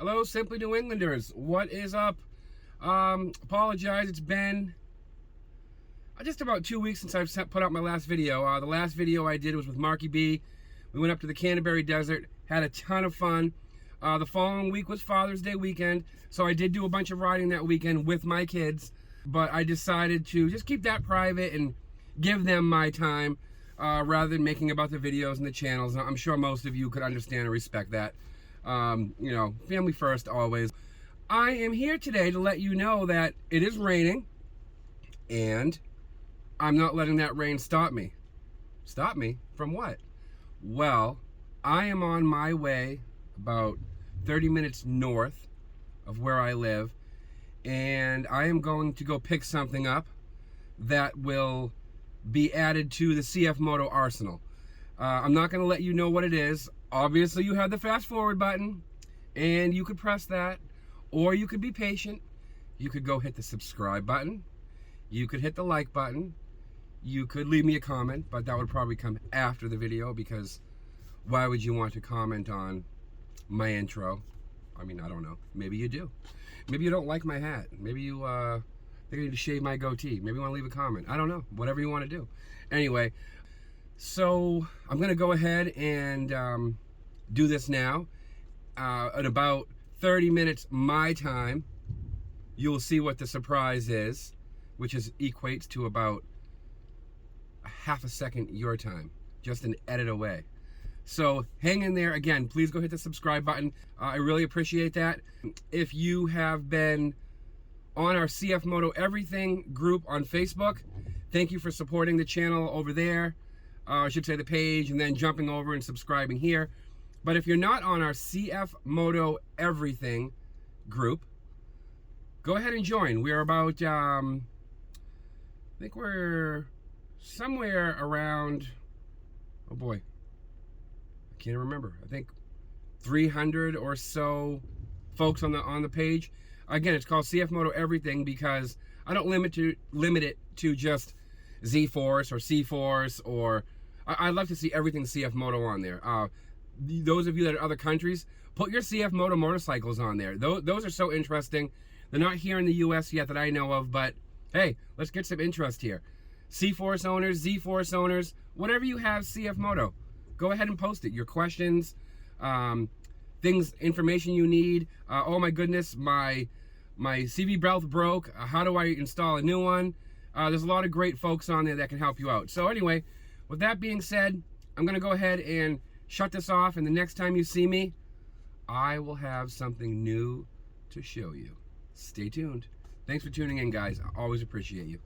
Hello, Simply New Englanders. What is up? Apologize, it's been just about 2 weeks since I've put out my last video. The last video I did was with Marky B. We went up to the Canterbury Desert, had a ton of fun. The following week was Father's Day weekend, so I did do a bunch of riding that weekend with my kids, but I decided to just keep that private and give them my time rather than making about the videos and the channels. And I'm sure most of you could understand and respect that. You know, family first always. I am here today to let you know that it is raining, and I'm not letting that rain stop me. Stop me from what? Well, I am on my way about 30 minutes north of where I live, and I am going to go pick something up that will be added to the CFMOTO arsenal. I'm not going to let you know what it is. Obviously, you have the fast forward button, and you could press that, or you could be patient. You could go hit the subscribe button. You could hit the like button. You could leave me a comment, but that would probably come after the video, because why would you want to comment on my intro? I mean, I don't know. Maybe you do. Maybe you don't like my hat. Maybe you think I need to shave my goatee. Maybe you want to leave a comment. I don't know. Whatever you want to do. Anyway, so I'm going to go ahead and do this now. At about 30 minutes my time, you'll see what the surprise is, which equates to about a half a second your time, just an edit away. So hang in there. Again, please go hit the subscribe button. I really appreciate that. If you have been on our CFMOTO Everything group on Facebook, thank you for supporting the channel over there. I should say the page, and then jumping over and subscribing here. But if you're not on our CFMOTO Everything group, go ahead and join. We're about, I think we're somewhere around, oh boy, I can't remember. I think 300 or so folks on the page. Again, it's called CFMOTO Everything because I don't limit it to just Zforce or Cforce, or I'd love to see everything CFMOTO on there. Those of you that are in other countries, put your CFMOTO motorcycles on there. Those are so interesting. They're not here in the US yet that I know of, but hey, let's get some interest here. Cforce owners, Zforce owners, whatever you have CFMOTO, go ahead and post it. Your questions, things, information you need. Oh my goodness, my CV belt broke. How do I install a new one? There's a lot of great folks on there that can help you out. So anyway, with that being said, I'm going to go ahead and shut this off, and the next time you see me, I will have something new to show you. Stay tuned. Thanks for tuning in, guys. I always appreciate you.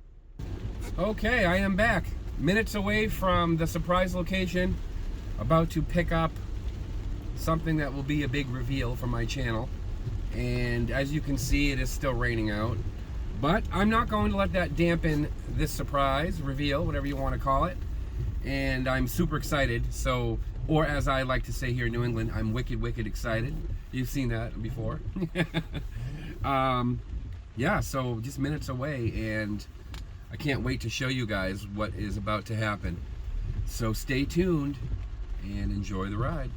Okay, I am back. Minutes away from the surprise location, about to pick up something that will be a big reveal for my channel. And as you can see, it is still raining out. But I'm not going to let that dampen this surprise, reveal, whatever you want to call it. And I'm super excited. So, or as I like to say here in New England, I'm wicked, wicked excited. You've seen that before. Yeah, so just minutes away, and I can't wait to show you guys what is about to happen. So stay tuned and enjoy the ride.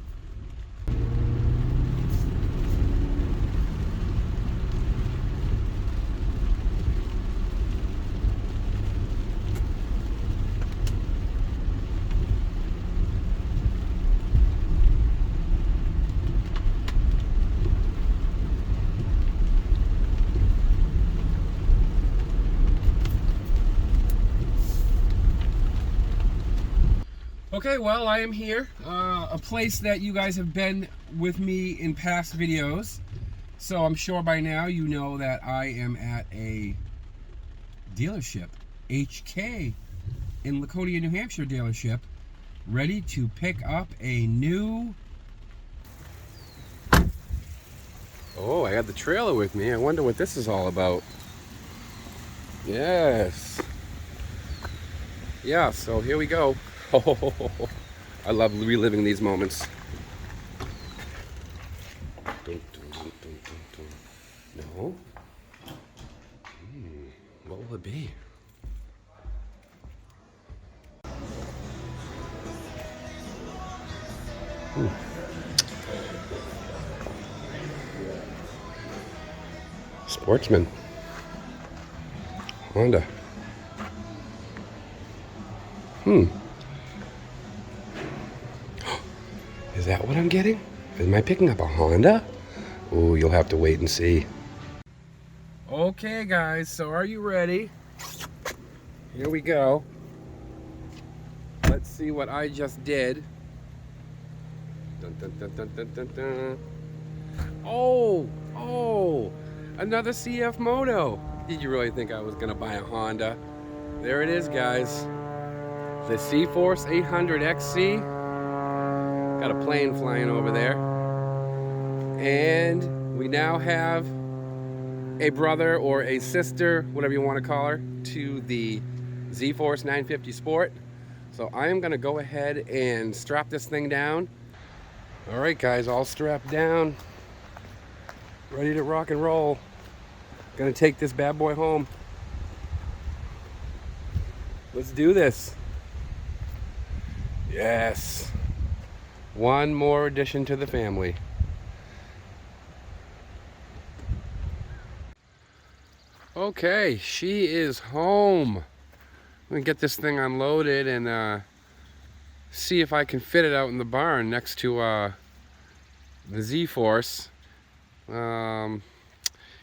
Okay, well, I am here, a place that you guys have been with me in past videos, so I'm sure by now you know that I am at a dealership, HK, in Laconia, New Hampshire dealership, ready to pick up a new... Oh, I got the trailer with me. I wonder what this is all about. Yes. Yeah, so here we go. Oh, I love reliving these moments. No? What will it be? Sportsman. Honda. Is that what I'm getting? Am I picking up a Honda? Oh, you'll have to wait and see. Okay, guys, so are you ready? Here we go. Let's see what I just did. Dun, dun, dun, dun, dun, dun, dun. Oh, another CFMOTO. Did you really think I was gonna buy a Honda? There it is, guys. The Zforce 800XC. Got a plane flying over there. And we now have a brother or a sister, whatever you want to call her, to the Zforce 950 Sport. So I am gonna go ahead and strap this thing down. All right, guys, all strapped down. Ready to rock and roll. Gonna take this bad boy home. Let's do this. Yes. One more addition to the family. Okay, she is home. Let me get this thing unloaded and see if I can fit it out in the barn next to the Zforce.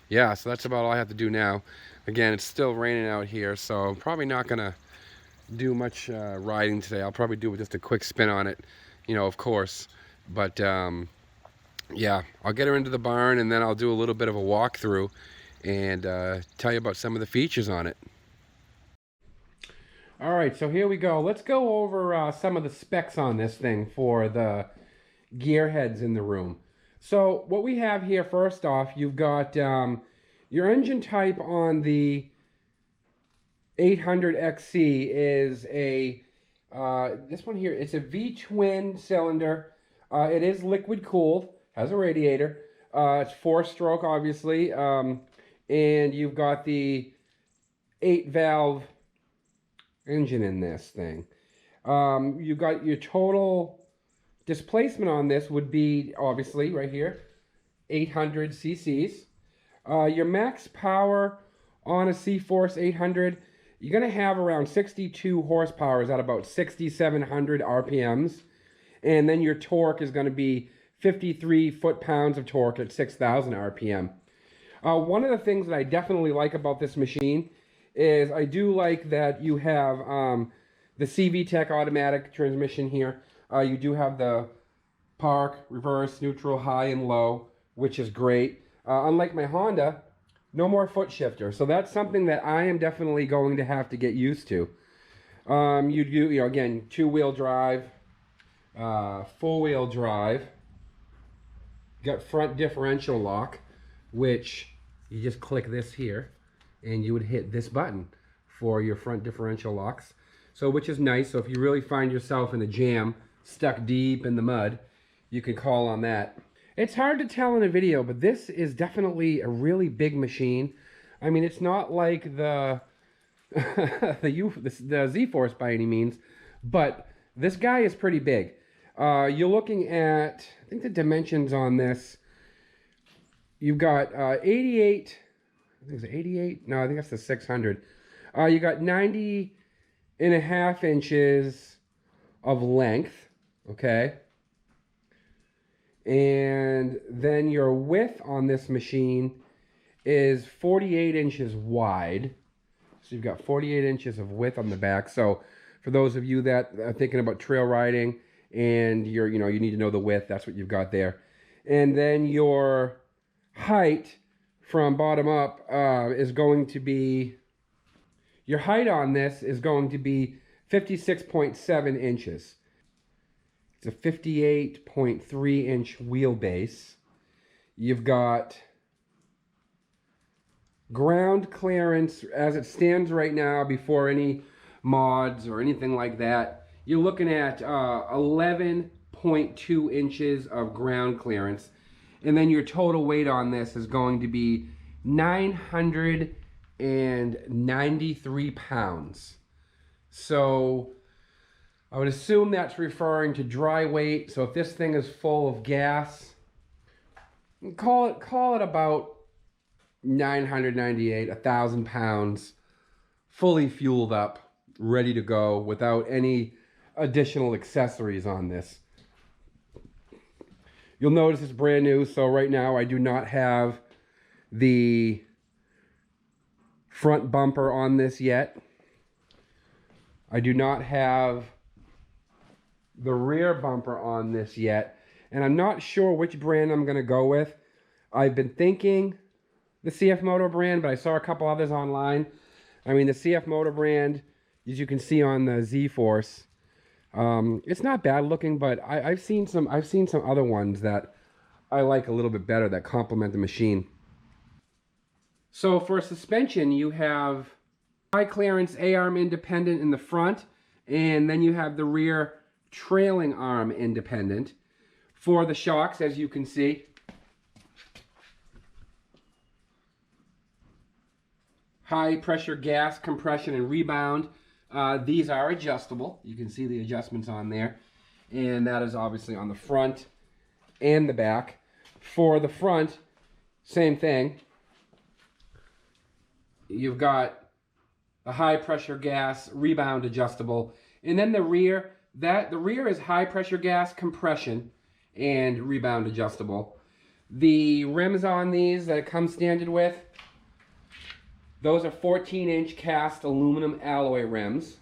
Yeah, so that's about all I have to do now. Again, it's still raining out here, so I'm probably not gonna do much riding today. I'll probably do just a quick spin on it, you know, of course. But yeah, I'll get her into the barn and then I'll do a little bit of a walkthrough and tell you about some of the features on it. All right, so here we go. Let's go over some of the specs on this thing for the gearheads in the room. So what we have here, first off, you've got your engine type on the 800XC is a, this one here, it's a V-twin cylinder. It is liquid cooled, has a radiator. It's 4-stroke, obviously. And you've got the 8-valve engine in this thing. You've got your total displacement on this would be, obviously, right here, 800 cc's. Your max power on a Zforce 800, you're going to have around 62 horsepower at about 6,700 RPMs. And then your torque is going to be 53 foot-pounds of torque at 6,000 RPM. One of the things that I definitely like about this machine is I do like that you have the CV Tech automatic transmission here. You do have the park, reverse, neutral, high, and low, which is great. Unlike my Honda, no more foot shifter. So that's something that I am definitely going to have to get used to. You do, you know, again, 2-wheel drive, 4-wheel drive. You got front differential lock, which you just click this here, and you would hit this button for your front differential locks. So, which is nice. So if you really find yourself in a jam, stuck deep in the mud, you can call on that. It's hard to tell in a video, but this is definitely a really big machine. I mean, it's not like the the Zforce by any means, but this guy is pretty big. You're looking at, I think the dimensions on this, you've got 88, I think it's 88, no, I think that's the 600. You got 90.5 inches of length, okay? And then your width on this machine is 48 inches wide. So you've got 48 inches of width on the back. So for those of you that are thinking about trail riding and you need to know the width, that's what you've got there. And then your height from bottom up is going to be, your height on this is going to be 56.7 inches. It's a 58.3 inch wheelbase. You've got ground clearance as it stands right now before any mods or anything like that. You're looking at 11.2 inches of ground clearance. And then your total weight on this is going to be 993 pounds. So I would assume that's referring to dry weight. So if this thing is full of gas, call it about 998, 1,000 pounds, fully fueled up, ready to go without any additional accessories on this. You'll notice it's brand new, so right now I do not have the front bumper on this yet. I do not have the rear bumper on this yet, and I'm not sure which brand I'm going to go with. I've been thinking the CFMOTO brand, but I saw a couple others online. I mean, the CFMOTO brand, as you can see on the Zforce, it's not bad looking, but I've seen some other ones that I like a little bit better that complement the machine. So for suspension, you have high clearance A-arm independent in the front, and then you have the rear trailing arm independent. For the shocks, as you can see, high pressure gas, compression, and rebound. These are adjustable. You can see the adjustments on there. And that is obviously on the front and the back. For the front, same thing. You've got a high pressure gas, rebound adjustable. And then the rear, the rear is high pressure gas, compression, and rebound adjustable. The rims on these that it comes standard with, those are 14-inch cast aluminum alloy rims.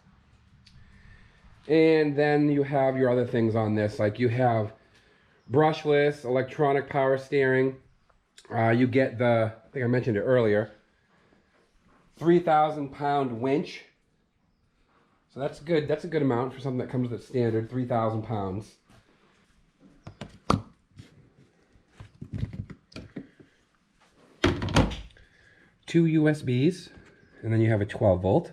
And then you have your other things on this, like you have brushless, electronic power steering. You get the, I think I mentioned it earlier, 3,000 pound winch. So that's good. That's a good amount for something that comes with standard, 3,000 pounds. Two USBs, and then you have a 12 volt.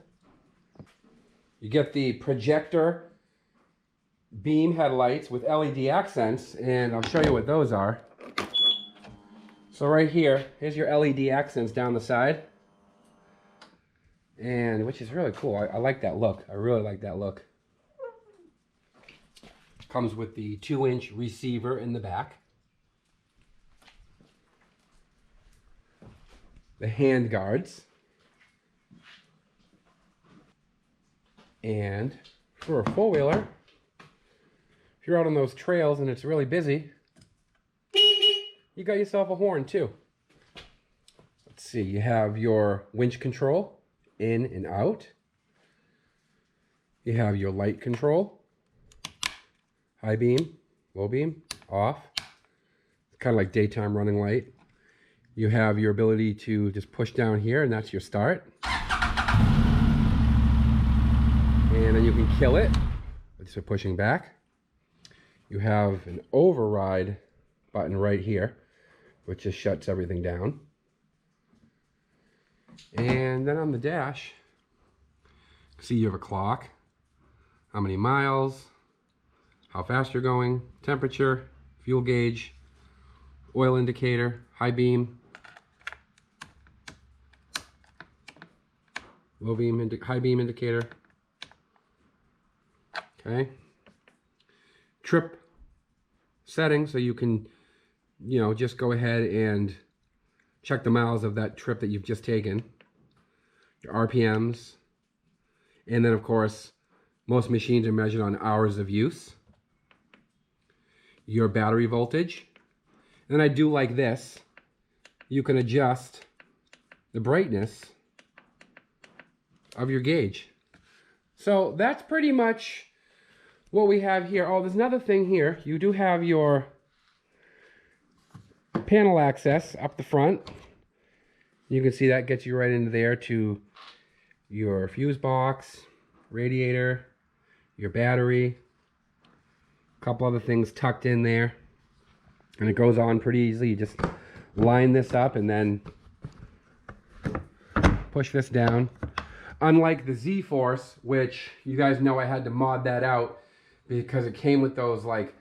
You get the projector beam headlights with LED accents, and I'll show you what those are. So right here, here's your LED accents down the side, and which is really cool. I like that look. I really like that look. Comes with the 2-inch receiver in the back. The hand guards, and for a four-wheeler, if you're out on those trails and it's really busy, you got yourself a horn too. Let's see, you have your winch control, in and out. You have your light control, high beam, low beam, off. It's kind of like daytime running light. You have your ability to just push down here, and that's your start. And then you can kill it with pushing back. You have an override button right here, which just shuts everything down. And then on the dash, see you have a clock, how many miles, how fast you're going, temperature, fuel gauge, oil indicator, high beam, low beam, high beam indicator. Okay. Trip setting, so you can, you know, just go ahead and check the miles of that trip that you've just taken. Your RPMs. And then, of course, most machines are measured on hours of use. Your battery voltage. And I do like this. You can adjust the brightness of your gauge. So that's pretty much what we have here. Oh, there's another thing here. You do have your panel access up the front. You can see that gets you right into there to your fuse box, radiator, your battery, a couple other things tucked in there. And it goes on pretty easily. You just line this up and then push this down. Unlike the Zforce, which you guys know I had to mod that out because it came with those like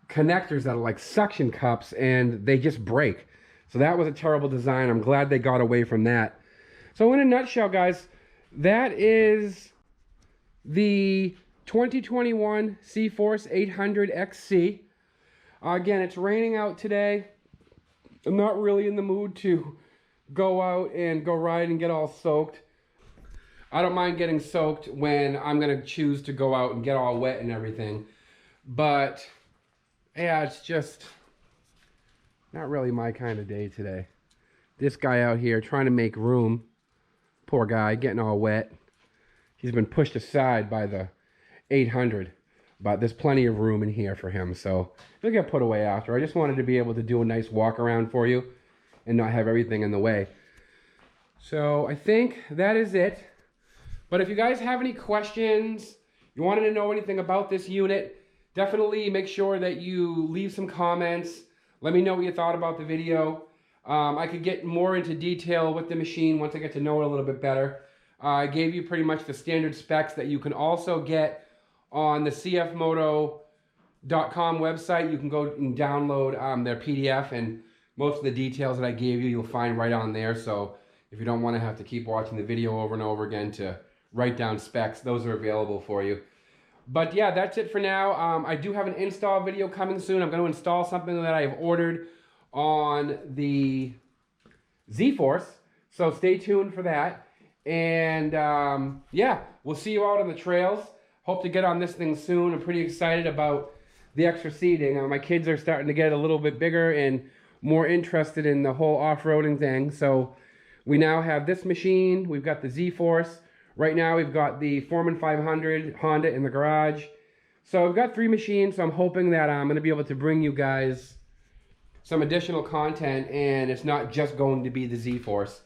connectors that are like suction cups and they just break. So that was a terrible design. I'm glad they got away from that. So in a nutshell, guys, that is the 2021 Zforce 800 XC. Again, it's raining out today. I'm not really in the mood to go out and go ride and get all soaked. I don't mind getting soaked when I'm gonna choose to go out and get all wet and everything. But yeah, it's just not really my kind of day today. This guy out here trying to make room. Poor guy, getting all wet. He's been pushed aside by the 800. But there's plenty of room in here for him, so he'll get put away after. I just wanted to be able to do a nice walk around for you and not have everything in the way. So I think that is it. But if you guys have any questions, you wanted to know anything about this unit, definitely make sure that you leave some comments. Let me know what you thought about the video. I could get more into detail with the machine once I get to know it a little bit better. I gave you pretty much the standard specs that you can also get on the CFMOTO.com website. You can go and download their PDF, and most of the details that I gave you, you'll find right on there. So if you don't want to have to keep watching the video over and over again to write down specs, those are available for you. But yeah, that's it for now. I do have an install video coming soon. I'm going to install something that I have ordered on the Zforce. So stay tuned for that. And yeah, we'll see you out on the trails. Hope to get on this thing soon. I'm pretty excited about the extra seating. My kids are starting to get a little bit bigger and more interested in the whole off-roading thing. So we now have this machine. We've got the Zforce. Right now we've got the Foreman 500 Honda in the garage. So I've got 3 machines. So I'm hoping that I'm going to be able to bring you guys some additional content, and it's not just going to be the Zforce.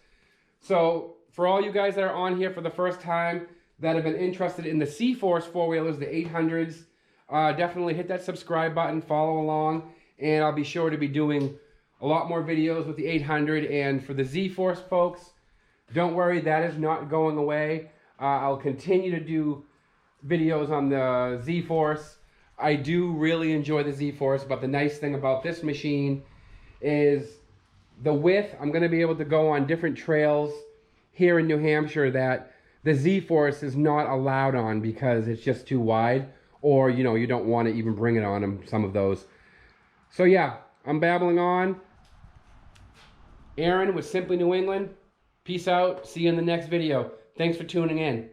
So for all you guys that are on here for the first time, that have been interested in the Zforce four-wheelers, the 800s, definitely hit that subscribe button, follow along, and I'll be sure to be doing a lot more videos with the 800. And for the Zforce folks, don't worry, that is not going away. I'll continue to do videos on the Zforce. I do really enjoy the Zforce, but the nice thing about this machine is the width. I'm going to be able to go on different trails here in New Hampshire that the Zforce is not allowed on because it's just too wide, or you know, you don't want to even bring it on them, some of those. So yeah, I'm babbling on. Aaron with Simply New England. Peace out. See you in the next video. Thanks for tuning in.